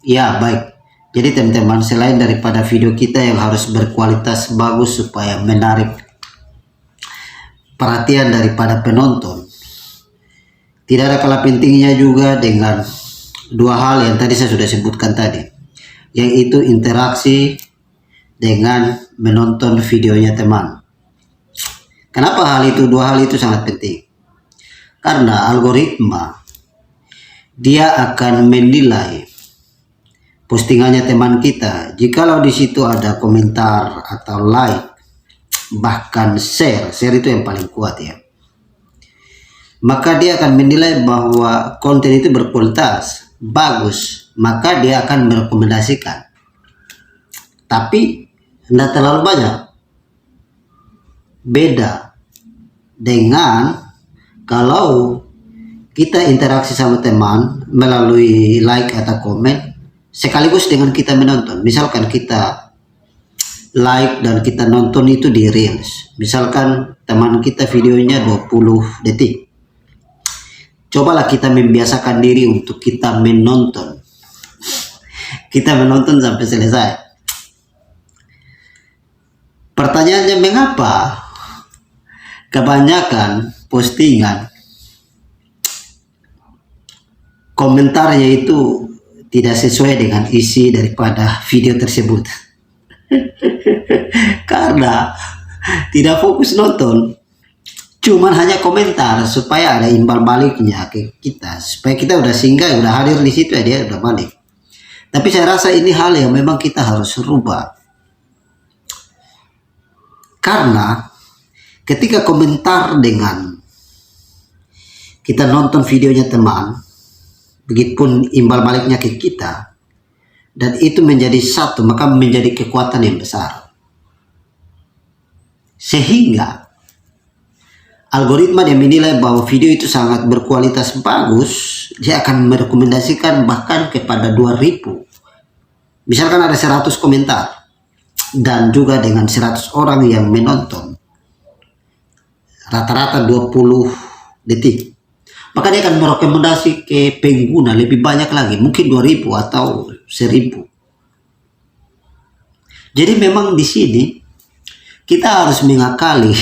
Ya, baik. Jadi teman-teman, selain daripada video kita yang harus berkualitas bagus supaya menarik perhatian daripada penonton, tidak ada kalah pentingnya juga dengan dua hal yang tadi saya sudah sebutkan tadi, yaitu interaksi dengan menonton videonya teman. Kenapa dua hal itu sangat penting? Karena algoritma dia akan menilai postingannya teman kita. Jikalau di situ ada komentar atau like, bahkan share itu yang paling kuat ya. Maka dia akan menilai bahwa konten itu berkualitas, bagus, maka dia akan merekomendasikan. Tapi tidak terlalu banyak. Beda dengan kalau kita interaksi sama teman melalui like atau komen sekaligus dengan kita menonton. Misalkan kita like dan kita nonton itu di Reels. Misalkan teman kita videonya 20 detik. Cobalah kita membiasakan diri untuk kita menonton. Kita menonton sampai selesai. Pertanyaannya, mengapa kebanyakan postingan komentarnya itu tidak sesuai dengan isi daripada video tersebut? Karena tidak fokus nonton, cuman hanya komentar supaya ada imbal baliknya ke kita, supaya kita udah singgah, udah hadir di situ ya, dia udah balik. Tapi saya rasa ini hal yang memang kita harus rubah, karena ketika komentar dengan kita nonton videonya teman, begitupun imbal baliknya ke kita, dan itu menjadi satu, maka menjadi kekuatan yang besar. Sehingga algoritma yang menilai bahwa video itu sangat berkualitas bagus, dia akan merekomendasikan bahkan kepada 2000. Misalkan ada 100 komentar dan juga dengan 100 orang yang menonton, rata-rata 20 detik, maka dia akan merekomendasi ke pengguna lebih banyak lagi, mungkin 2000 atau 1000. Jadi memang di sini kita harus mengakali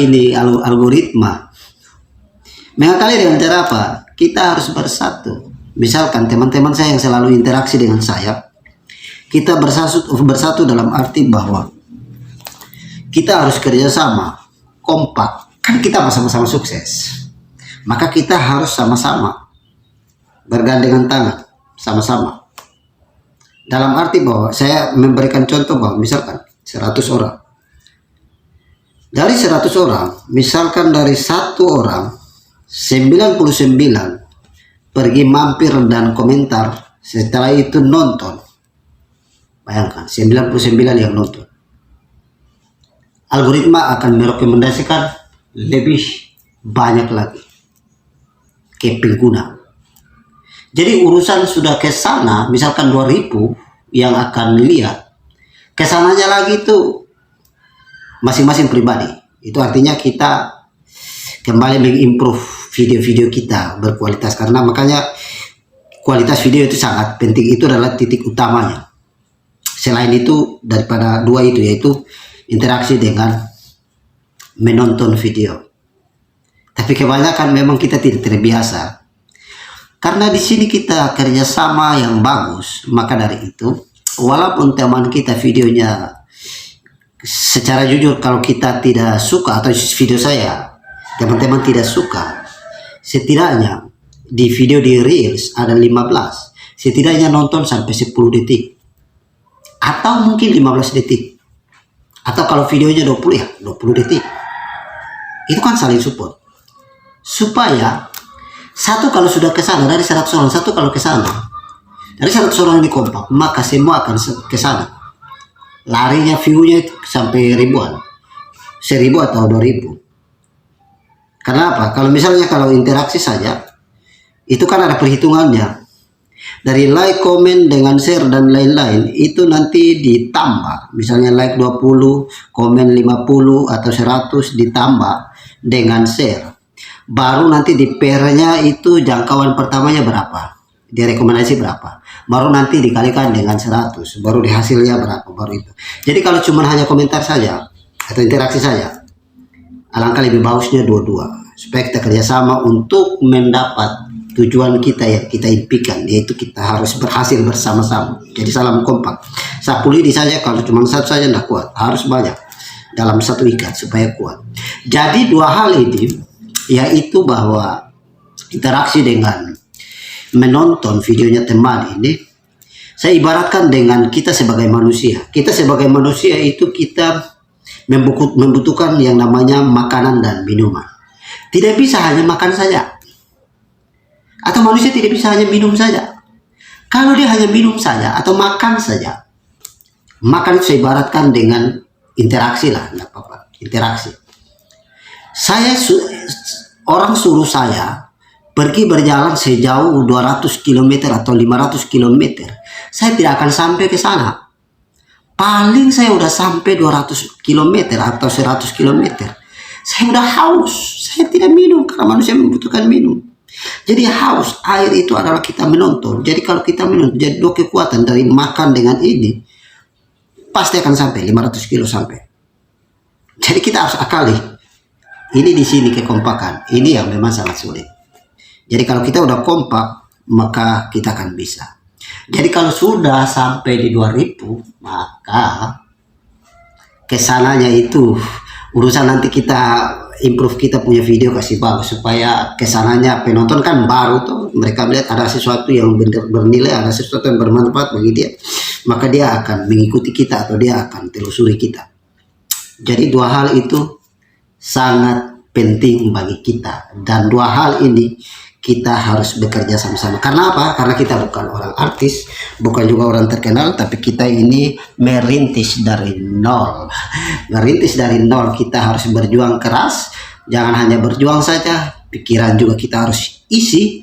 ini algoritma. Mengakali dengan cara apa? Kita harus bersatu. Misalkan teman-teman saya yang selalu interaksi dengan saya, kita bersatu dalam arti bahwa kita harus kerjasama, kompak. Kan kita sama-sama sukses. Maka kita harus sama-sama bergandengan tangan, sama-sama. Dalam arti bahwa saya memberikan contoh bahwa misalkan 100 orang. Dari 100 orang, misalkan dari 1 orang, 99 pergi mampir dan komentar, setelah itu nonton. Bayangkan, 99 yang nonton. Algoritma akan merekomendasikan lebih banyak lagi ke pengguna. Jadi urusan sudah ke sana, misalkan 2000 yang akan lihat, kesananya lagi itu masing-masing pribadi. Itu artinya kita kembali mengimprove video-video kita berkualitas, karena makanya kualitas video itu sangat penting, itu adalah titik utamanya. Selain itu, daripada dua itu, yaitu interaksi dengan menonton video. Tapi kebanyakan memang kita tidak terbiasa, karena di sini kita kerjasama yang bagus. Maka dari itu, walaupun teman kita videonya secara jujur, kalau kita tidak suka atau video saya teman-teman tidak suka, setidaknya di video di Reels ada 15, setidaknya nonton sampai 10 detik atau mungkin 15 detik, atau kalau videonya 20 ya 20 detik. Itu kan saling support, supaya satu kalau sudah ke sana dari 100 orang, satu kalau ke sana dari 100 orang ini kompak, maka semua akan ke sana. Larinya view-nya sampai ribuan, 1000 atau 2000. Karena apa? Kalau misalnya kalau interaksi saja, itu kan ada perhitungannya. Dari like, komen, dengan share dan lain-lain, itu nanti ditambah. Misalnya like 20, komen 50 atau 100 ditambah dengan share. Baru nanti di pair-nya itu jangkauan pertamanya berapa. dia rekomendasi berapa, baru nanti dikalikan dengan 100, baru di hasilnya berapa, baru itu. Jadi kalau cuma hanya komentar saja atau interaksi saja, alangkah lebih bagusnya dua-dua, supaya kita kerjasama untuk mendapat tujuan kita yang kita impikan, yaitu kita harus berhasil bersama-sama. Jadi salam kompak. Sapu lidi saja kalau cuma satu saja tidak kuat, harus banyak dalam satu ikat supaya kuat. Jadi dua hal ini, yaitu bahwa interaksi dengan menonton videonya teman ini, saya ibaratkan dengan kita sebagai manusia. Kita sebagai manusia itu kita membutuhkan yang namanya makanan dan minuman. Tidak bisa hanya makan saja. Atau manusia tidak bisa hanya minum saja. Kalau dia hanya minum saja atau makan saja, makan itu saya ibaratkan dengan interaksi lah, tidak apa-apa, interaksi. Orang suruh saya pergi berjalan sejauh 200 km atau 500 km, saya tidak akan sampai ke sana. Paling saya udah sampai 200 km atau 100 km. Saya udah haus, saya tidak minum karena manusia membutuhkan minum. Jadi haus, air itu adalah kita menonton. Jadi kalau kita menonton, jadi dua kekuatan dari makan dengan ini, pasti akan sampai 500 kilo sampai. Jadi kita harus akali. Ini di sini kekompakan, ini yang memang sangat sulit. Jadi kalau kita udah kompak, maka kita akan bisa. Jadi kalau sudah sampai di 2000, maka kesananya itu urusan nanti kita improve, kita punya video kasih bagus supaya kesananya penonton kan baru tuh, mereka melihat ada sesuatu yang bernilai, ada sesuatu yang bermanfaat bagi dia, maka dia akan mengikuti kita atau dia akan telusuri kita. Jadi dua hal itu sangat penting bagi kita, dan dua hal ini kita harus bekerja sama-sama. Karena apa? Karena kita bukan orang artis, bukan juga orang terkenal, tapi kita ini merintis dari nol. Merintis dari nol, kita harus berjuang keras. Jangan hanya berjuang saja, pikiran juga kita harus isi,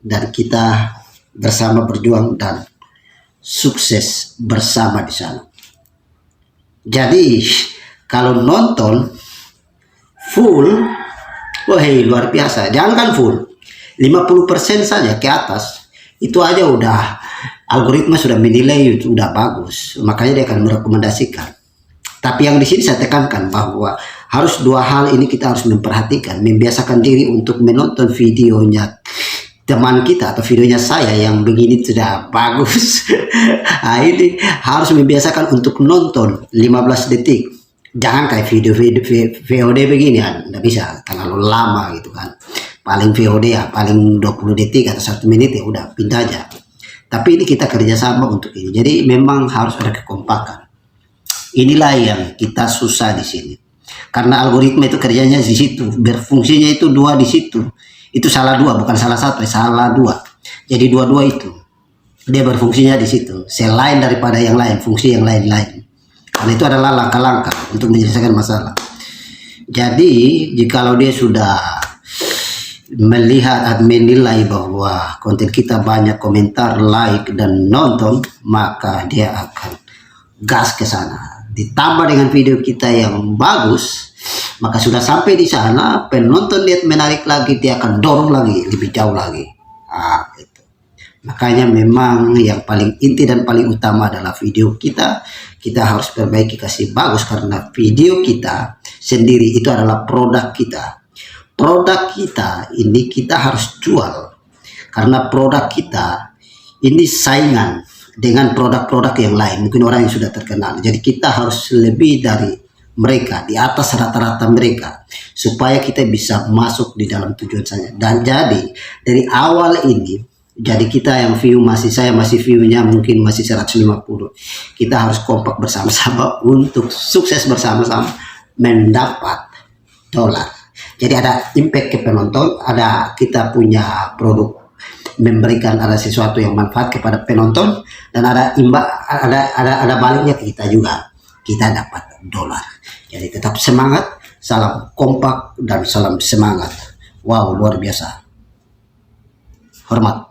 dan kita bersama berjuang dan sukses bersama di sana. Jadi kalau nonton full, wah luar biasa. Jangan kan full, 50% saja ke atas, itu aja udah algoritma sudah menilai itu udah bagus, makanya dia akan merekomendasikan. Tapi yang di sini saya tekankan bahwa harus dua hal ini kita harus memperhatikan, membiasakan diri untuk menonton videonya teman kita atau videonya saya yang begini sudah bagus. Nah, ini harus membiasakan untuk nonton 15 detik. Jangan kayak video VOD begini, nggak bisa, terlalu lama gitu kan. Paling VOD ya paling 20 detik atau 1 menit ya udah pindah aja. Tapi ini kita kerjasama untuk ini. Jadi memang harus ada kekompakan. Inilah yang kita susah di sini. Karena algoritma itu kerjanya di situ, berfungsinya itu dua di situ. Itu salah dua, bukan salah satu, salah dua. Jadi dua-dua itu dia berfungsinya di situ. Selain daripada yang lain, fungsi yang lain-lain. Karena itu adalah langkah-langkah untuk menyelesaikan masalah. Jadi jikalau dia sudah melihat dan menilai bahwa konten kita banyak komentar, like, dan nonton, maka dia akan gas ke sana. Ditambah dengan video kita yang bagus, maka sudah sampai di sana, penonton lihat menarik lagi, dia akan dorong lagi, lebih jauh lagi. Gitu. Makanya memang yang paling inti dan paling utama adalah video kita. Kita harus perbaiki, kasih bagus, karena video kita sendiri itu adalah produk kita. Produk kita ini kita harus jual, karena produk kita ini saingan dengan produk-produk yang lain, mungkin orang yang sudah terkenal. Jadi kita harus lebih dari mereka, di atas rata-rata mereka, supaya kita bisa masuk di dalam tujuan saya. Dan jadi dari awal ini, jadi kita yang view saya masih view-nya mungkin masih 150. Kita harus kompak bersama-sama untuk sukses bersama-sama mendapat dolar. Jadi ada impact ke penonton, ada kita punya produk memberikan ada sesuatu yang manfaat kepada penonton, dan ada baliknya ke kita juga, kita dapat dolar. Jadi tetap semangat, salam kompak dan salam semangat. Wow, luar biasa. Hormat.